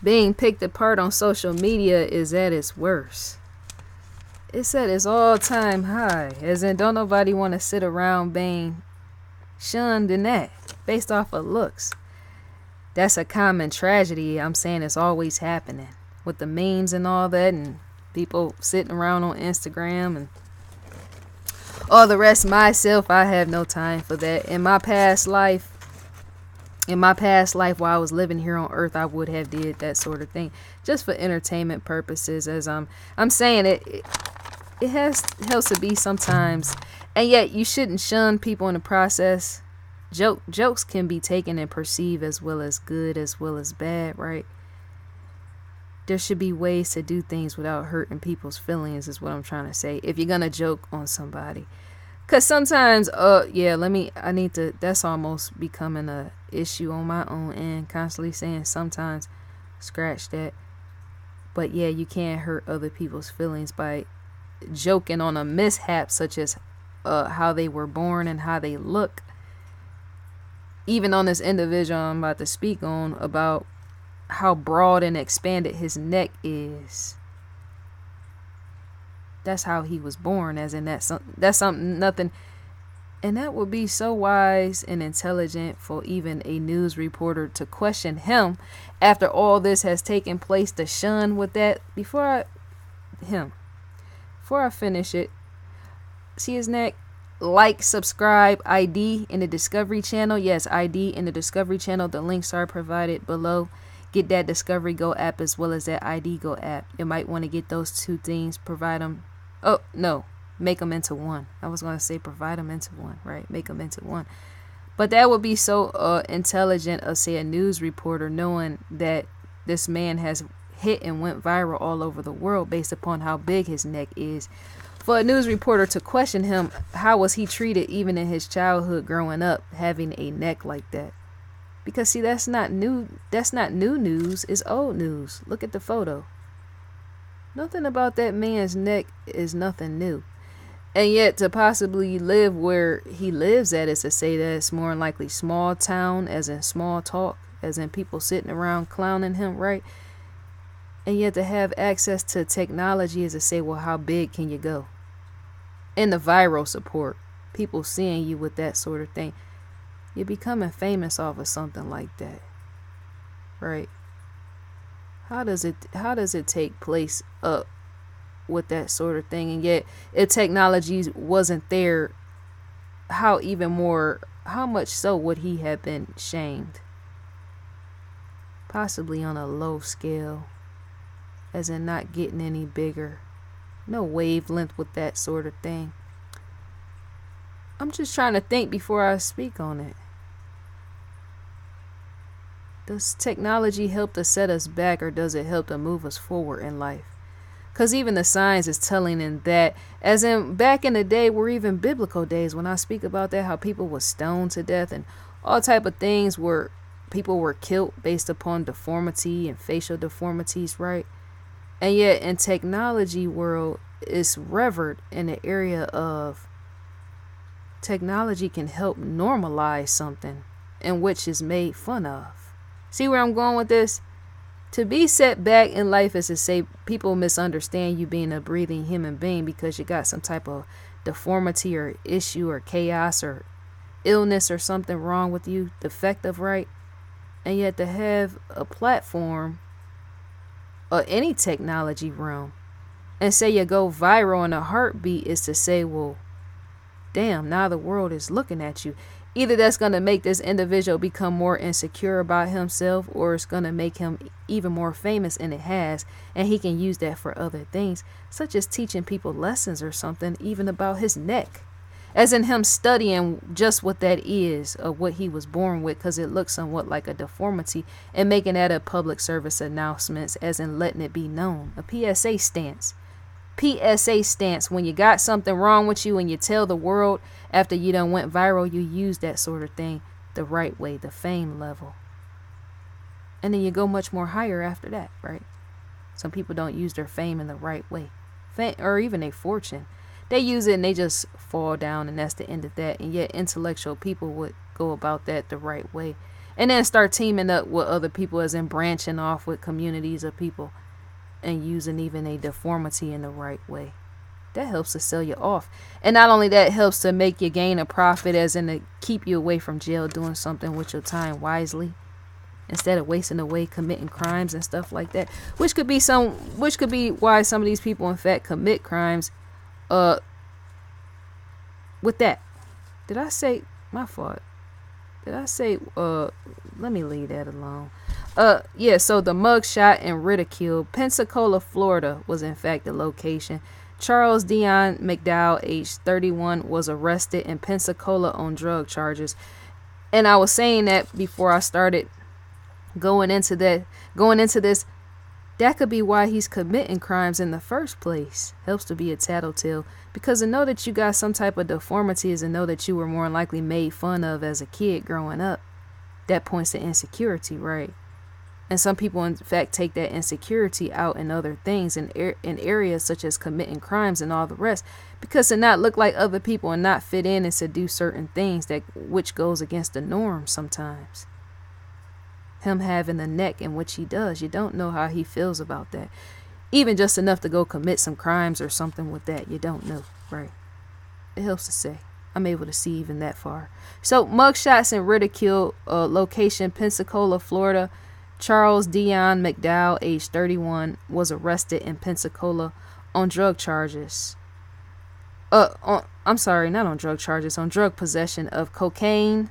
being picked apart on social media is at its worst. It's at its all-time high, as in don't nobody want to sit around being shunned in that, based off of looks. That's a common tragedy. I'm saying it's always happening with the memes and all that, and people sitting around on Instagram and all the rest. Myself, I have no time for that. In my past life, while I was living here on earth, I would have did that sort of thing just for entertainment purposes. As I'm saying, it helps to be sometimes, and yet you shouldn't shun people in the process. Jokes can be taken and perceived as well as good as well as bad, right? There should be ways to do things without hurting people's feelings, is what I'm trying to say. If you're gonna joke on somebody, cause sometimes, that's almost becoming a issue on my own end. Constantly saying sometimes, scratch that. But yeah, you can't hurt other people's feelings by joking on a mishap such as how they were born and how they look. Even on this individual I'm about to speak on, about how broad and expanded his neck is. That's how he was born, as in that's something, nothing. And that would be so wise and intelligent for even a news reporter to question him after all this has taken place, to shun with that. Before I finish it, see his neck? Like, subscribe, ID in the Discovery Channel. Yes, ID in the Discovery Channel. The links are provided below. Get that Discovery Go app as well as that ID Go app. You might want to get those two things. Provide them. Oh, no. Make them into one. I was going to say provide them into one, right? Make them into one. But that would be so intelligent of, say, a news reporter, knowing that this man has hit and went viral all over the world based upon how big his neck is. For a news reporter to question him, how was he treated even in his childhood growing up, having a neck like that? Because see, that's not new news, it's old news. Look at the photo. Nothing about that man's neck is nothing new. And yet to possibly live where he lives at is to say that it's more likely small town, as in small talk, as in people sitting around clowning him, right? And yet to have access to technology is to say, well, how big can you go? And the viral support, people seeing you with that sort of thing, you're becoming famous off of something like that, right? How does it take place up with that sort of thing? And yet, if technology wasn't there, how much so would he have been shamed? Possibly on a low scale, as in not getting any bigger. No wavelength with that sort of thing. I'm just trying to think before I speak on it. Does technology help to set us back, or does it help to move us forward in life? Because even the science is telling in that, as in back in the day, were even biblical days, when I speak about that, how people were stoned to death and all type of things, where people were killed based upon deformity and facial deformities, right? And yet in technology world, it's revered in the area of technology can help normalize something in which is made fun of. See where I'm going with this? To be set back in life is to say people misunderstand you being a breathing human being because you got some type of deformity or issue or chaos or illness or something wrong with you, defective, right? And yet to have a platform or any technology realm and say you go viral in a heartbeat is to say, well, damn, now the world is looking at you. Either that's going to make this individual become more insecure about himself, or it's going to make him even more famous, and it has, and he can use that for other things, such as teaching people lessons or something, even about his neck, as in him studying just what that is, or what he was born with, because it looks somewhat like a deformity, and making that a public service announcements, as in letting it be known, a PSA stance. PSA stance, when you got something wrong with you and you tell the world after you done went viral, you use that sort of thing the right way, the fame level. And then you go much more higher after that, right? Some people don't use their fame in the right way, or even a fortune. They use it and they just fall down, and that's the end of that. And yet intellectual people would go about that the right way. And then start teaming up with other people, as in branching off with communities of people and using even a deformity in the right way. That helps to sell you off. And not only that, it helps to make you gain a profit, as in to keep you away from jail, doing something with your time wisely instead of wasting away committing crimes and stuff like that, which could be why some of these people in fact commit crimes. With that, did I say my fault? Did I say let me leave that alone. Yeah, so the mugshot and ridicule. Pensacola, Florida was in fact the location. Charles Dion McDowell, age 31, was arrested in Pensacola on drug charges. And I was saying that before I started going into this, that could be why he's committing crimes in the first place. Helps to be a tattletale. Because to know that you got some type of deformity is to know that you were more than likely made fun of as a kid growing up. That points to insecurity, right? And some people, in fact, take that insecurity out in other things, in areas such as committing crimes and all the rest, because to not look like other people and not fit in and to do certain things which goes against the norm sometimes. Him having the neck in which he does, you don't know how he feels about that. Even just enough to go commit some crimes or something with that, you don't know, right? It helps to say. I'm able to see even that far. So, mugshots and ridicule, location, Pensacola, Florida. Charles Dion McDowell, age 31, was arrested in Pensacola on drug charges. I'm sorry, not on drug charges, on drug possession of cocaine,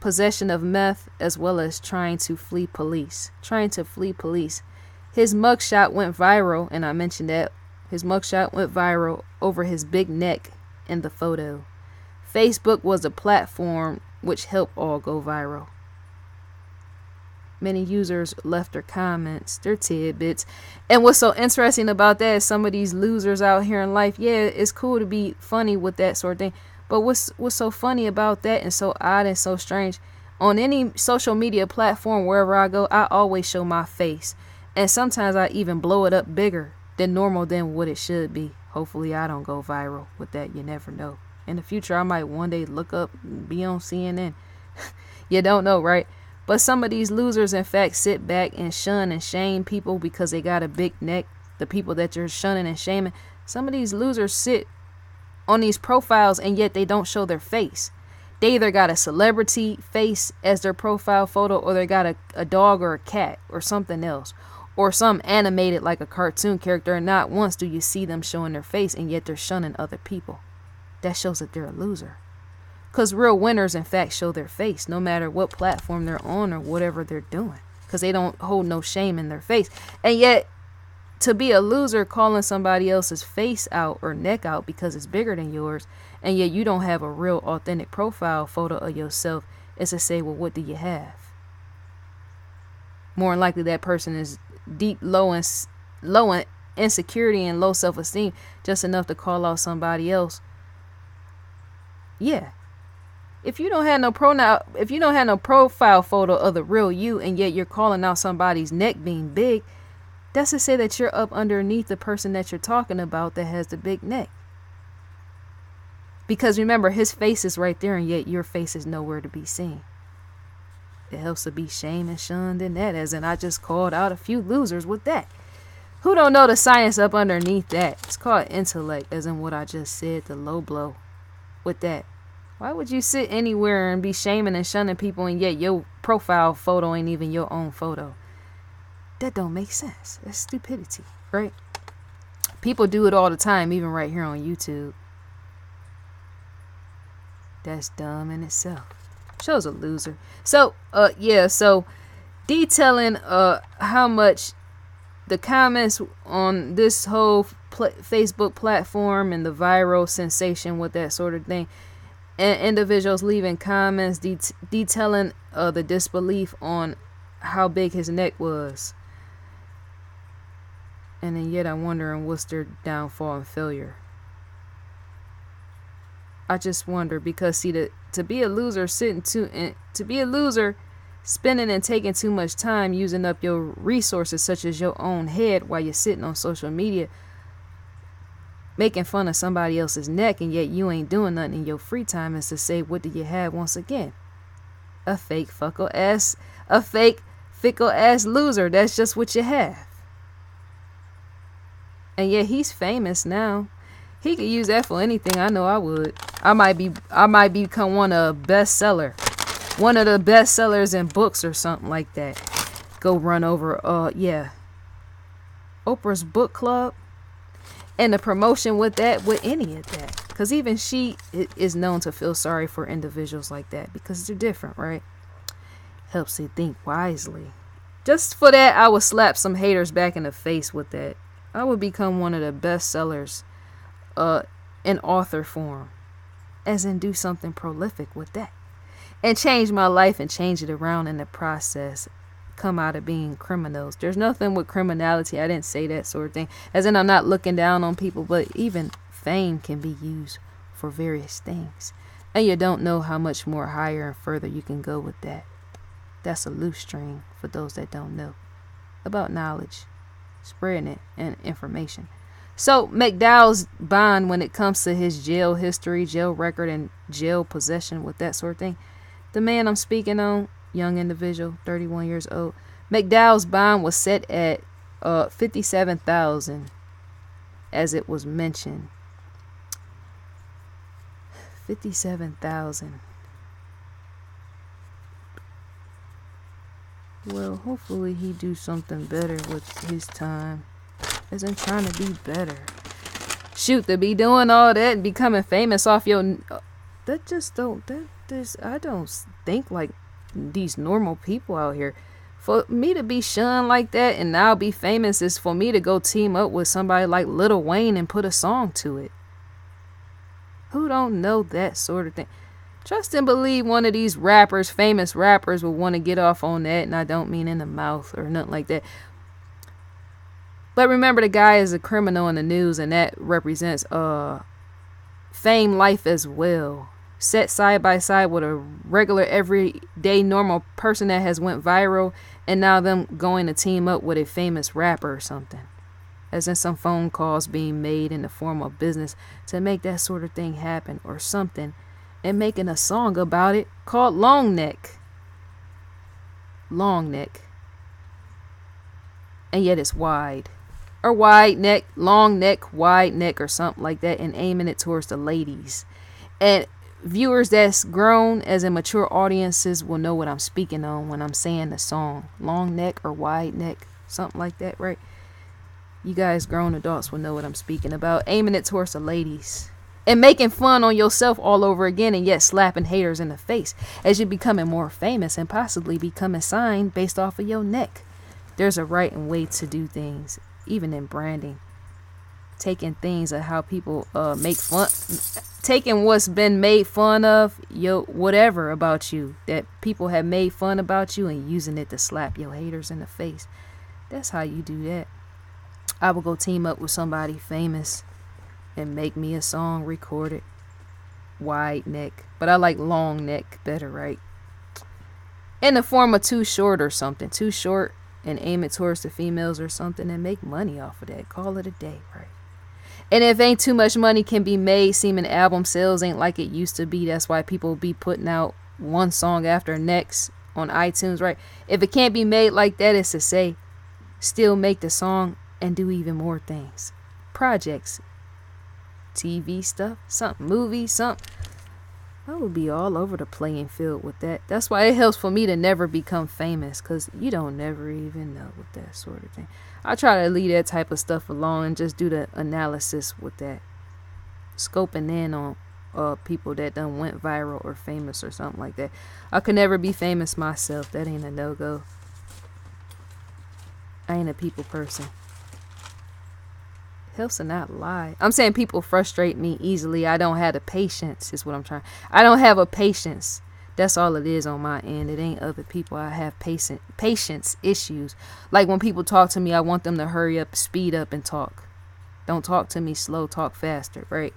possession of meth, as well as trying to flee police. His mugshot went viral, and I mentioned that. His mugshot went viral over his big neck in the photo. Facebook was a platform which helped all go viral. Many users left their comments, their tidbits. And what's so interesting about that is some of these losers out here in life, yeah, it's cool to be funny with that sort of thing. But what's so funny about that and so odd and so strange, on any social media platform, wherever I go, I always show my face. And sometimes I even blow it up bigger than normal than what it should be. Hopefully I don't go viral with that. You never know. In the future, I might one day look up and be on CNN. You don't know, right? But some of these losers, in fact, sit back and shun and shame people because they got a big neck. The people that you're shunning and shaming. Some of these losers sit on these profiles and yet they don't show their face. They either got a celebrity face as their profile photo, or they got a dog or a cat or something else, or some animated like a cartoon character, and not once do you see them showing their face, and yet they're shunning other people. That shows that they're a loser. Because real winners, in fact, show their face no matter what platform they're on or whatever they're doing, because they don't hold no shame in their face. And yet, to be a loser calling somebody else's face out or neck out because it's bigger than yours, and yet you don't have a real authentic profile photo of yourself, is to say, well, what do you have? More than likely that person is deep, low in insecurity and low self-esteem, just enough to call out somebody else. Yeah. If you don't have no profile photo of the real you, and yet you're calling out somebody's neck being big, that's to say that you're up underneath the person that you're talking about that has the big neck. Because remember, his face is right there, and yet your face is nowhere to be seen. It helps to be shamed and shunned in that, as in I just called out a few losers with that. Who don't know the science up underneath that? It's called intellect, as in what I just said, the low blow with that. Why would you sit anywhere and be shaming and shunning people, and yet your profile photo ain't even your own photo? That don't make sense. That's stupidity, right? People do it all the time, even right here on YouTube. That's dumb in itself. Shows a loser. So, so detailing how much the comments on this whole Facebook platform and the viral sensation with that sort of thing, and individuals leaving comments detailing the disbelief on how big his neck was. And then yet I'm wondering what's their downfall and failure. I just wonder, because see, to be a loser spending and taking too much time using up your resources such as your own head while you're sitting on social media making fun of somebody else's neck, and yet you ain't doing nothing in your free time, is to say, what do you have once again? A fake a fake fickle ass loser. That's just what you have. And yet he's famous now. He could use that for anything. I know I would. I might become one of the best sellers in books or something like that. Go run over Oprah's book club and the promotion with any of that. Because even she is known to feel sorry for individuals like that because they're different, right? Helps you think wisely. Just for that, I would slap some haters back in the face with that. I would become one of the best sellers in author form, as in do something prolific with that and change my life and change it around in the process. Come out of being criminals. There's nothing with criminality. I didn't say that sort of thing, as in I'm not looking down on people, but even fame can be used for various things, and you don't know how much more higher and further you can go with that. That's a loose string for those that don't know about knowledge, spreading it, and information. So McDowell's bond, when it comes to his jail history, jail record, and jail possession with that sort of thing, the man I'm speaking on, young individual, 31 years old, McDowell's bond was set at $57,000, as it was mentioned. $57,000. Well, hopefully he do something better with his time, as in trying to be better. Shoot, to be doing all that and becoming famous off your I don't think like these normal people out here. For me to be shunned like that and now be famous is for me to go team up with somebody like Lil Wayne and put a song to it. Who don't know that sort of thing? Trust and believe one of these rappers, famous rappers, will want to get off on that, and I don't mean in the mouth or nothing like that. But remember, the guy is a criminal in the news, and that represents fame life as well. Set side by side with a regular, everyday, normal person that has went viral, and now them going to team up with a famous rapper or something. As in some phone calls being made in the form of business to make that sort of thing happen or something, and making a song about it called Long Neck. Long neck. And yet it's wide. Or wide neck, long neck, wide neck, or something like that, and aiming it towards the ladies. And viewers that's grown, as in mature audiences, will know what I'm speaking on when I'm saying the song. Long neck or wide neck, something like that, right? You guys grown adults will know what I'm speaking about. Aiming it towards the ladies. And making fun on yourself all over again, and yet slapping haters in the face as you're becoming more famous and possibly becoming signed based off of your neck. There's a right and way to do things, even in branding. Taking things of how people make fun, taking what's been made fun of, whatever about you that people have made fun about you, and using it to slap your haters in the face. That's how you do that. I will go team up with somebody famous and make me a song, record it. Wide neck, but I like long neck better, right? In the form of Too Short or something. Too Short, and aim it towards the females or something, and make money off of that. Call it a day, right? And if ain't too much money can be made, seeming album sales ain't like it used to be. That's why people be putting out one song after next on iTunes, right? If it can't be made like that, it's to say, still make the song and do even more things. Projects, TV stuff, something, movies, something. I would be all over the playing field with that. That's why it helps for me to never become famous, because you don't never even know with that sort of thing. I try to leave that type of stuff alone and just do the analysis with that. Scoping in on people that done went viral or famous or something like that. I could never be famous myself. That ain't a no-go. I ain't a people person. Helps to not lie. I'm saying people frustrate me easily. I don't have the patience is what I'm trying. I don't have a patience. That's all it is on my end. It ain't other people. I have patience issues. Like when people talk to me, I want them to hurry up, speed up, and talk. Don't talk to me slow, talk faster, right?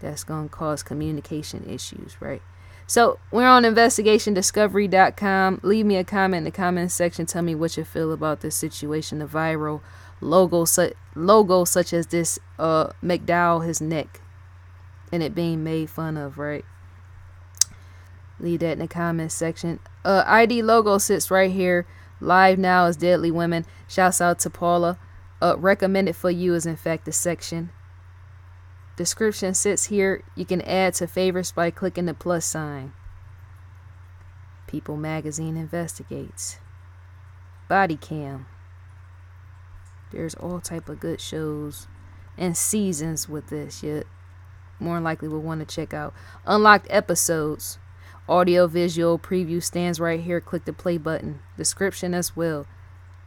That's going to cause communication issues, right? So we're on investigationdiscovery.com. Leave me a comment in the comment section. Tell me what you feel about this situation, the viral logo such as this McDowell, his neck, and it being made fun of, right? Leave that in the comments section. ID logo sits right here. Live now is Deadly Women. Shouts out to Paula. Recommended for you is in fact the section. Description sits here. You can add to favorites by clicking the plus sign. People Magazine investigates. Body Cam. There's all type of good shows and seasons with this. You more than likely will want to check out. Unlocked episodes. Audio visual preview stands right here. Click the play button. Description as well.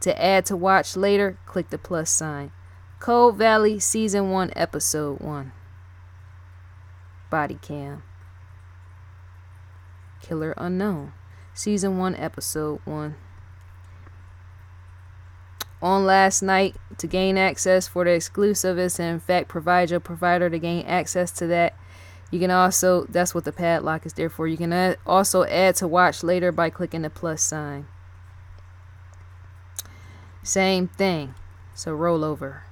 To add to watch later, click the plus sign. Cold Valley Season 1 Episode 1. Body Cam. Killer Unknown Season 1 Episode 1. On last night, to gain access for the exclusive is in fact provide your provider to gain access to that. You can also, that's what the padlock is there for. You can also add to watch later by clicking the plus sign. Same thing. So roll over.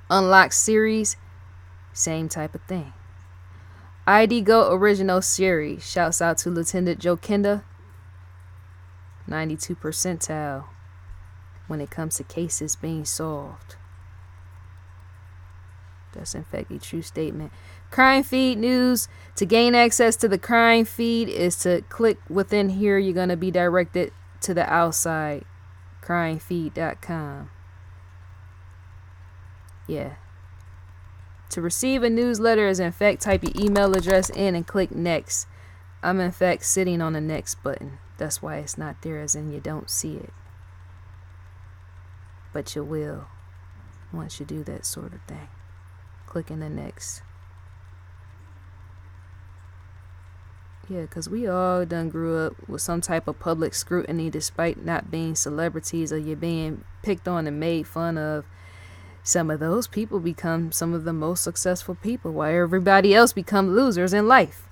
Unlock series, same type of thing. ID Go Original Series. Shouts out to Lieutenant Joe Kenda. 92 percentile when it comes to cases being solved. That's in fact a true statement. Crime Feed News. To gain access to the crime feed is to click within here. You're going to be directed to the outside. Crimefeed.com. Yeah. To receive a newsletter is in fact type your email address in and click next. I'm in fact sitting on the next button. That's why it's not there, as in you don't see it. But you will once you do that sort of thing. Clicking the next. Yeah, because we all done grew up with some type of public scrutiny despite not being celebrities, or you being picked on and made fun of. Some of those people become some of the most successful people while everybody else become losers in life.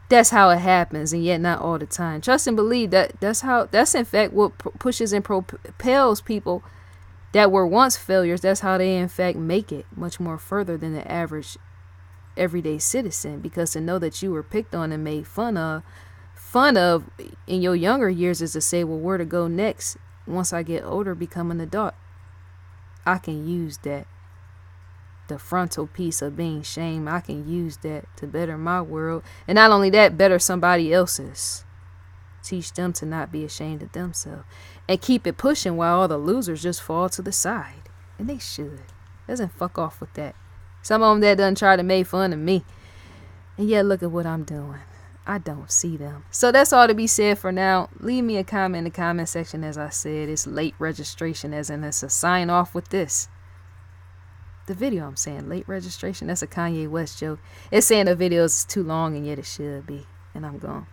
That's how it happens, and yet not all the time. Trust and believe that's in fact what pushes and propels people that were once failures. That's how they in fact make it much more further than the average everyday citizen, because to know that you were picked on and made fun of in your younger years is to say, well, where to go next once I get older, become an adult. I can use that, the frontal piece of being shamed, I can use that to better my world, and not only that, better somebody else's. Teach them to not be ashamed of themselves and keep it pushing while all the losers just fall to the side. And they should. Doesn't fuck off with that. Some of them that done try to make fun of me, and yet look at what I'm doing. I don't see them. So that's all to be said for now. Leave me a comment in the comment section. As I said, it's late registration, as in it's a sign off with this. The video, I'm saying late registration. That's a Kanye West joke. It's saying the video is too long, and yet it should be. And I'm gone.